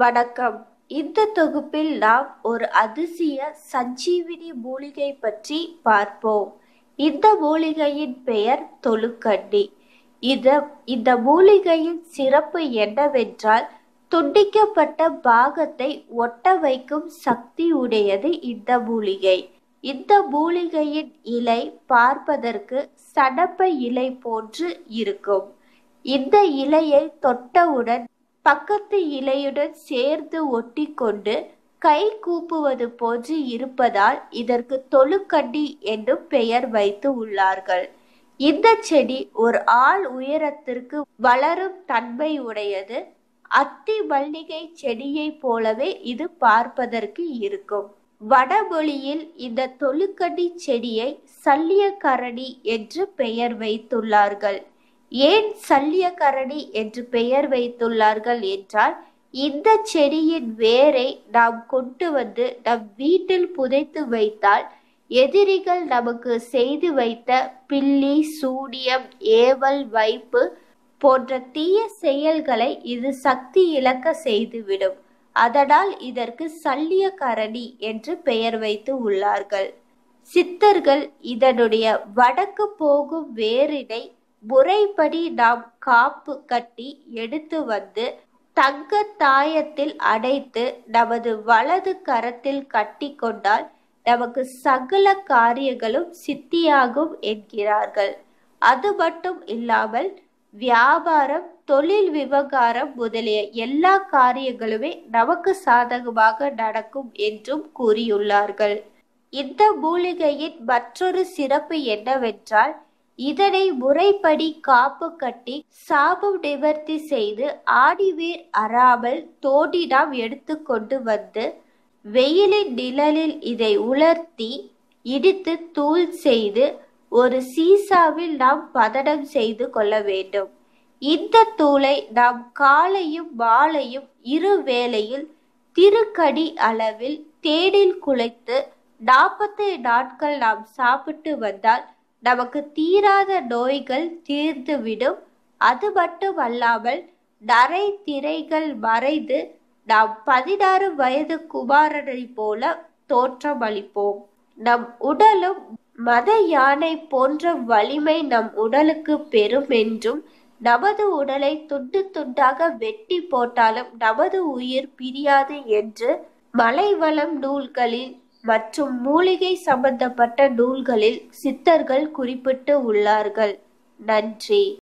வணக்கம். இந்த தொகுப்பில் நாம் ஒரு அதிசய சஞ்சீவினி மூலிகை பற்றி பார்ப்போம். இந்த மூலிகையின் பெயர் தொழுக்கண்ணி. இந்த மூலிகையின் சிறப்பு என்னவென்றால், துண்டிக்கப்பட்ட பாகத்தை ஒட்ட வைக்கும் சக்தி உடையது இந்த மூலிகை. இந்த மூலிகையின் இலை பார்ப்பதற்கு சணப்ப இலை போன்று இருக்கும். இந்த இலையை தொட்டவுடன் பக்கத்து இலையுடன் சேர்ந்து ஒட்டிக்கொண்டு கை கூப்புவது போன்று இருப்பதால் இதற்கு தொழுக்கண்ணி என்னும் பெயர் வைத்து உள்ளார்கள். இந்த செடி ஒரு ஆள் உயரத்திற்கு வளரும் தன்மை உடையது. அத்தி மல்லிகை செடியை போலவே இது பார்ப்பதற்கு இருக்கும். வடமொழியில் இந்த தொழுக்கண்ணி செடியை சல்லியக்கரணி என்று பெயர் வைத்துள்ளார்கள். ஏன் சல்லியக்கரணி என்று பெயர் வைத்துள்ளார்கள் என்றால், இந்த செடியின் வேரை நாம் கொண்டு வந்து நம் வீட்டில் புதைத்து வைத்தால் எதிரிகள் நமக்கு செய்து வைத்த பில்லி, சூனியம், ஏவல், வைப்பு போன்ற தீய செயல்களை இது சக்தி இழக்க செய்துவிடும். அதனால் இதற்கு சல்லியக்கரணி என்று பெயர் வைத்து உள்ளார்கள். சித்தர்கள் இதனுடைய வடக்கு போகும் வேரினை முறைப்படி நாம் காப்பு கட்டி எடுத்து வந்து தங்க தாயத்தில் அடைத்து நமது வலது கரத்தில் கட்டி கொண்டால் நமக்கு சகல காரியங்களும் சித்தியாகும் என்கிறார்கள். அது மட்டும் இல்லாமல் வியாபாரம், தொழில் விவகாரம் முதலிய எல்லா காரியங்களுமே நமக்கு சாதகமாக நடக்கும் என்றும் கூறியுள்ளார்கள். இந்த மூலிகையின் மற்றொரு சிறப்பு என்னவென்றால், இதனை முறைப்படி காப்பு கட்டி சாபம் நிவர்த்தி செய்து ஆணிவேர் அறாமல் தோண்டி நாம் எடுத்து கொண்டு வந்து வெயிலின் நிழலில் இதை உலர்த்தி இடித்து தூள் செய்து ஒரு சீசாவில் நாம் பதனம் செய்து கொள்ள வேண்டும். இந்த தூளை நாம் காலையும் மாலையும் இரு வேளையில் திருக்கடி அளவில் தேனில் குழைத்து 40 நாட்கள் நாம் சாப்பிட்டு வந்தால் நமக்கு தீராத நோய்கள் தீர்ந்துவிடும். அது மட்டும் அல்லாமல் நரை திரைகள் மறைந்து நாம் 16 வயது குமாரனை போல தோற்றமளிப்போம். நம் உடலும் மத யானை போன்ற வலிமை நம் உடலுக்கு பெறும் என்றும், நமது உடலை துண்டு துண்டாக வெட்டி போட்டாலும் நமது உயிர் பிரியாது என்று மலைவளம் நூல்களில் மற்றும் மூலிகை சம்பந்தப்பட்ட நூல்களில் சித்தர்கள் குறிப்பிட்டு உள்ளார்கள். நன்றி.